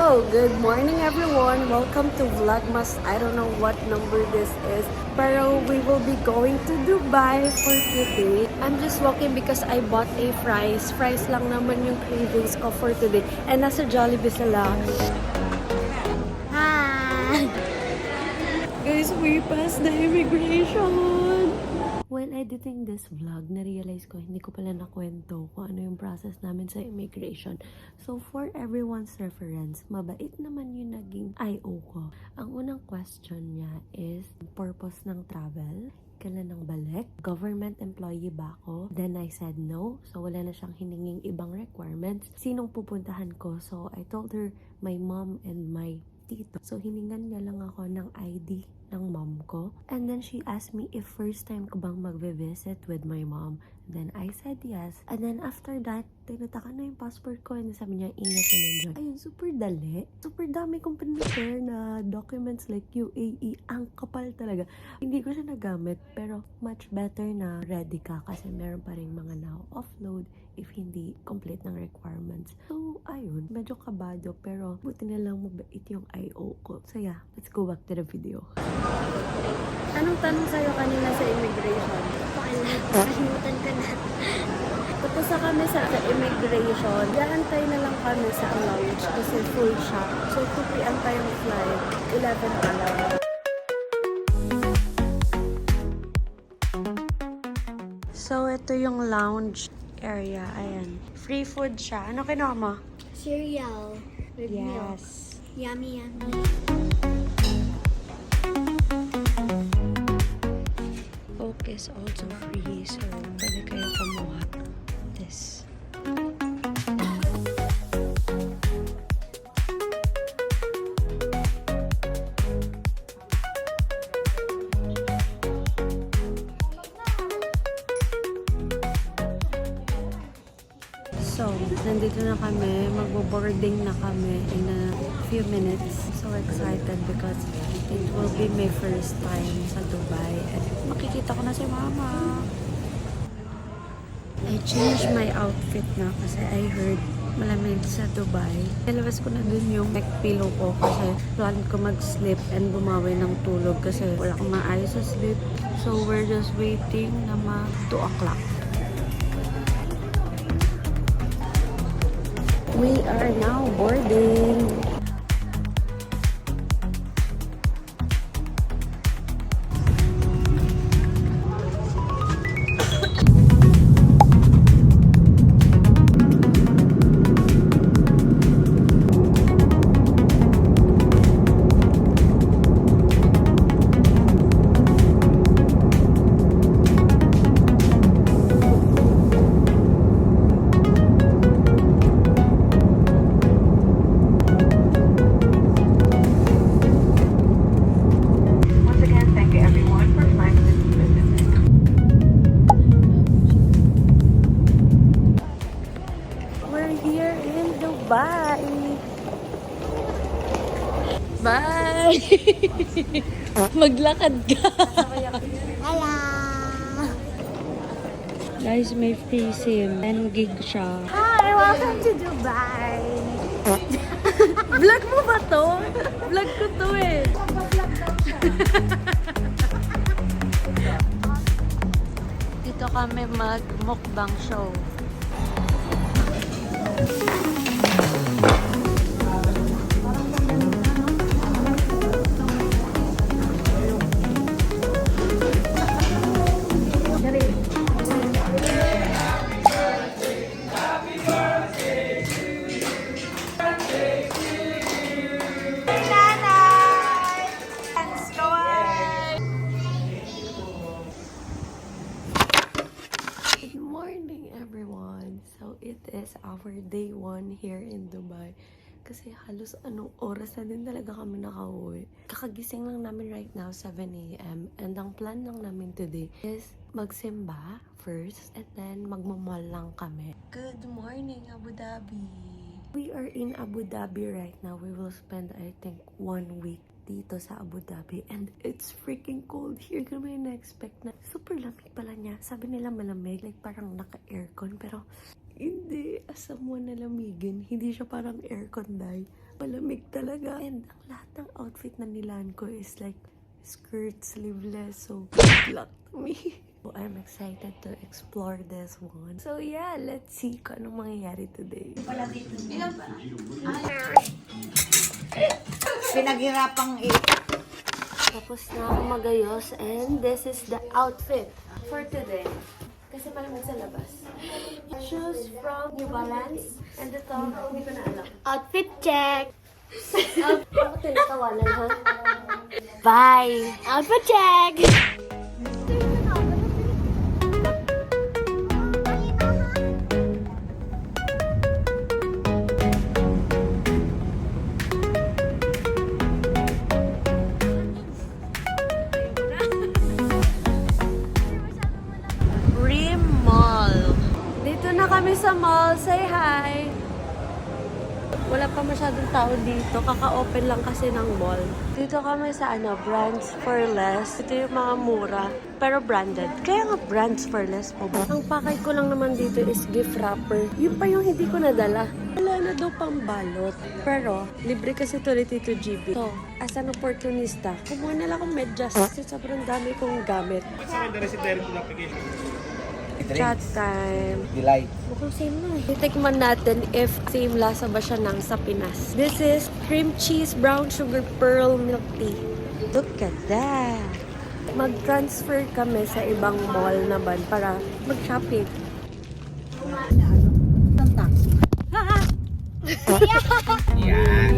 So, good morning everyone. Welcome to Vlogmas. I don't know what number this is, pero we will be going to Dubai for today. I'm just walking because I bought a fries. Fries lang naman yung cravings ko for today. And nasa Jollibee sila. Hi! Guys, we passed the immigration! When editing this vlog, na-realize ko, hindi ko pala nakwento kung ano yung process namin sa immigration. So, for everyone's reference, mabait naman yung naging IO ko. Ang unang question niya is, purpose ng travel? Kailan ng balik? Government employee ba ako? Then I said no. So, wala na siyang hininging ibang requirements. Sinong pupuntahan ko? So, I told her, my mom and my tito. So, hiningan niya lang ako ng ID ng mom ko. And then she asked me if first time ko bang magbe-visit with my mom. Then I said yes. And then after that, tinataka na yung passport ko. And sabi niya, ingat ka nandiyan. Ayun, super dali. Super dami kong pinashare na documents like UAE. Ang kapal talaga. Hindi ko siya nagamit. Pero much better na ready ka. Kasi meron pa rin mga na-offload if hindi complete ng requirements. So, ayun. Medyo kabado. Pero buti na lang mabait yung IO ko. So yeah, let's go back to the video. Anong tanong sa'yo kanina sa immigration? Nakalimutan ko na. Tapos na kami sa immigration, gaantay na lang kami sa lounge kasi full siya. So 2 p.m. pa yung flight, 11 pa lang. So ito yung lounge area, ayan. Free food siya. Ano kinuha mo? Cereal with milk. Yes. Yummy, yummy. Coke is also free, so pwede kayo kumuha. This. So, nandito na kami. Magbo-boarding na kami in a few minutes. So excited because it will be my first time sa Dubai. And makikita ko na si Mama. I changed my outfit na kasi I heard malamig sa Dubai. Nilabas ko na dun yung neck pillow ko kasi plan ko mag-sleep and bumawi ng tulog kasi wala akong maayos sa sleep. So we're just waiting na mag 2 o'clock. We are now boarding. Bye! Bye! Maglakad ka! Hello! Guys, may free SIM. 10 gig siya. Hi! Welcome to Dubai! Vlog mo ba to? Vlog ko to eh. Dito kami mag-mukbang show. So, it is our day 1 here in Dubai. Kasi halos anong oras na din talaga kami nakauwi. Kakagising lang namin right now, 7 a.m. And ang plan lang namin today is magsimba first and then magmamall lang kami. Good morning, Abu Dhabi! We are in Abu Dhabi right now. We will spend, I think, 1 week dito sa Abu Dhabi. And it's freaking cold here. Kami na-expect na super lamig pala niya. Sabi nila malamig, like parang naka-aircon. Pero Hindi, asam mo nalamigin. Hindi siya parang aircon dye. Malamig talaga. And ang lahat ng outfit na nilaan ko is like skirt, sleeveless. So, good luck to me. So, I'm excited to explore this one. So yeah, let's see kung anong mangyayari today. Pinaghirapang Tapos na ako magayos and this is the outfit for today. Kasi malamig sa labas. Shoes from New Balance and ito, hindi ko na alam. outfit check. Ako tinatawanan ha? Bye. Outfit check. Rim Mall. Dito na kami sa mall. Say hi! Wala pa masyadong tao dito. Kaka-open lang kasi ng mall. Dito kami sa brands for less. Ito yung mga mura, pero branded. Kaya nga brands for less po ba? Ang pakay ko lang naman dito is gift wrapper. Yun pa yung hindi ko nadala. Wala na daw pang balot. Pero, libre kasi ito ni Tito GB. So, as an opportunista, kumuha na lang akong medyas. Kasi sobrang dami kong gamit. Chat time. Delight. Mukhang same na eh. Titikman natin if same lasa ba siya ng sa Pinas. This is cream cheese brown sugar pearl milk tea. Look at that! Mag-transfer kami sa ibang mall naman para mag-shopping. Yan.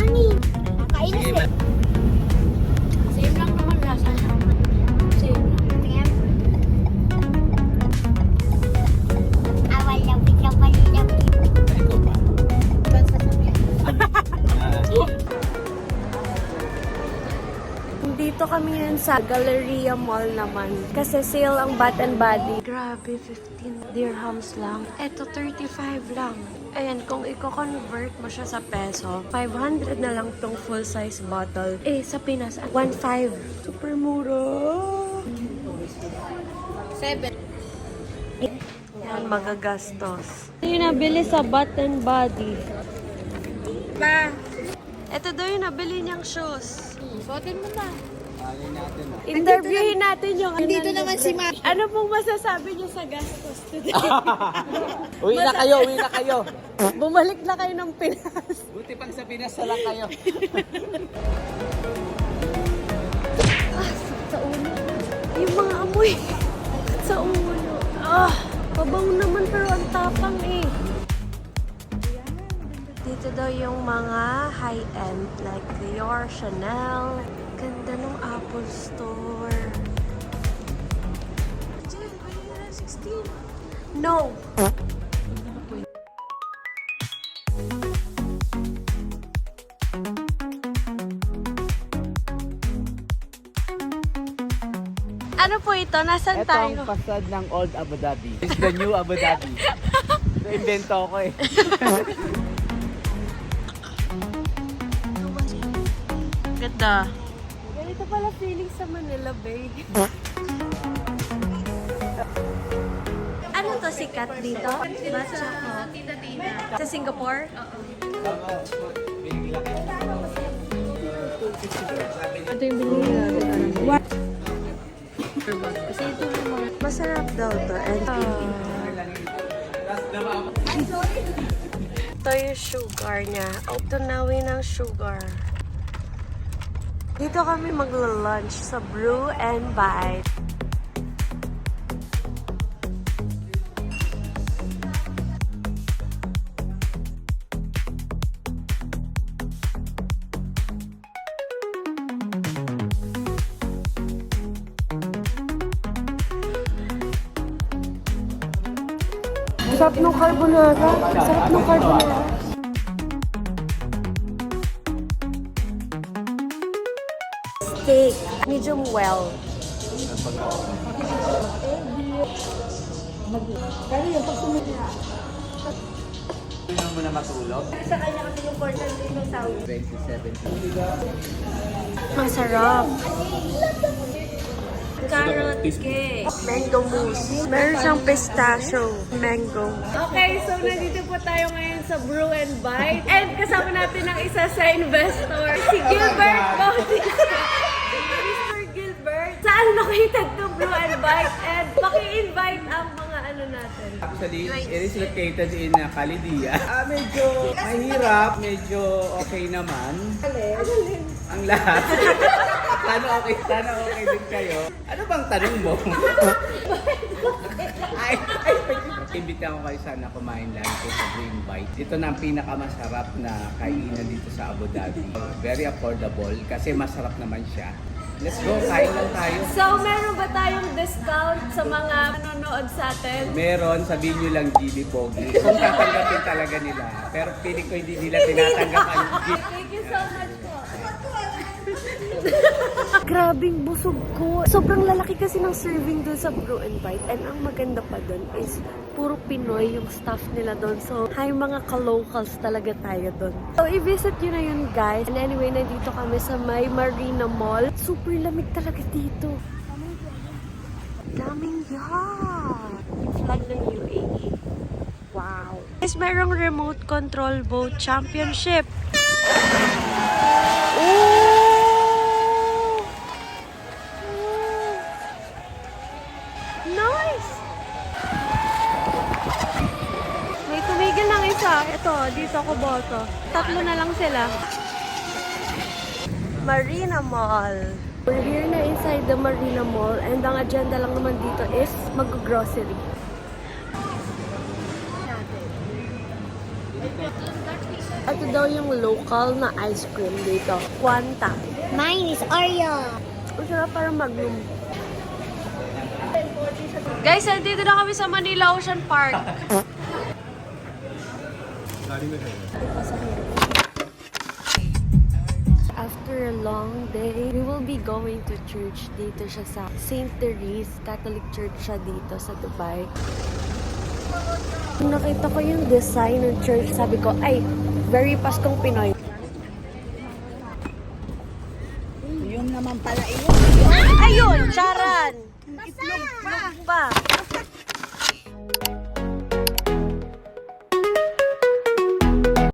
Honey. Nakainis eh. Same lang naman lasa. Same lang. Ito pa. Dito kami yun sa Galleria Mall naman. Kasi sale ang Bath and Body. Grabe, 15 dirhams lang. Eto, 35 lang. Ayan, kung i-convert mo siya sa peso, 500 na lang tong full-size bottle. Eh, sa Pinas, 1.5. Super mura. 7. Yan, magagastos. Ito yung nabili sa Bath and Body. Pa. Ito daw yung nabili niyang shoes. Suotin mo na. Interviewin natin yung Nandito naman si Ma. Ano pong masasabi niyo sa gastos today? Uwi na kayo. Bumalik na kayo ng Pinas. Buti pang sa Pinas na lang kayo. Sa ulo. Yung mga amoy. Sa ulo. Pabango naman pero ang tapang eh. Dito daw yung mga high-end like Dior, Chanel. Ganda ng Apple Store. Jen, 16. No! Ano po ito? Nasaan Ito tayo? ang fasad ng old Abu Dhabi. This is the new Abu Dhabi. Ito invento ko eh. Ganda. Ganito pala feeling sa Manila Bay. Ano to sikat dito? Matcha ko. Sa Singapore? Ito yung binili natin. What? Masarap daw to. And, ito yung sugar niya. Tunawin ng sugar. Dito kami magla-lunch sa Brew and Bite. Sarap ng carbonara. Sarap ng carbonara. Steak. Medium well. Hindi mo na matulog. Sa kanya kasi yung portal dito sa 27. Masarap. carrot cake. Mango mousse. Meron siyang pistachio. Mango. Okay, so nandito po tayo ngayon sa Brew and Bite. And kasama natin ang isa sa investor, si Gilbert Bautista. Mr. Gilbert, saan located to Brew and Bite? And paki-invite ang mga ano natin. Actually, it is located in Calidia. Medyo mahirap, medyo okay naman. Ang lahat. Sana okay din kayo. Ano bang tanong mo? Imbitahan ko kayo sana kumain lang ko sa Green Bite. Ito na ang pinakamasarap na kainan dito sa Abu Dhabi. Very affordable kasi masarap naman siya. Let's go, kain lang tayo. So, meron ba tayong discount sa mga nanonood sa atin? Meron, sabihin nyo lang GB Pogi. Kung tatanggapin talaga nila. Pero feeling ko hindi nila tinatanggap ang gift. Thank you so much po. Grabing busog ko. Sobrang lalaki kasi ng serving doon sa Brew and Bite. And ang maganda pa doon is puro Pinoy yung staff nila doon. So, hay mga ka-locals talaga tayo doon. So, i-visit nyo na yun, guys. And anyway, nandito kami sa may Marina Mall. Super lamig talaga dito. Daming yacht. Flag ng UAE. Wow. Guys, merong remote control boat championship. Oh! Nice! May tumigil ng isa. Ito, dito ako boto. 3 na lang sila. Marina Mall. We're here na inside the Marina Mall and ang agenda lang naman dito is mag-grocery. Ito daw yung local na ice cream dito. Quanta. Mine is Oreo. Ang sarap para Magnum. Guys, nandito na kami sa Manila Ocean Park. After a long day, we will be going to church. Dito siya sa St. Therese Catholic Church siya dito sa Dubai. Nung nakita ko yung design ng church, sabi ko, ay, very Paskong Pinoy. Yun naman pala yun. Ayun, charan! Itlog pa. Pa!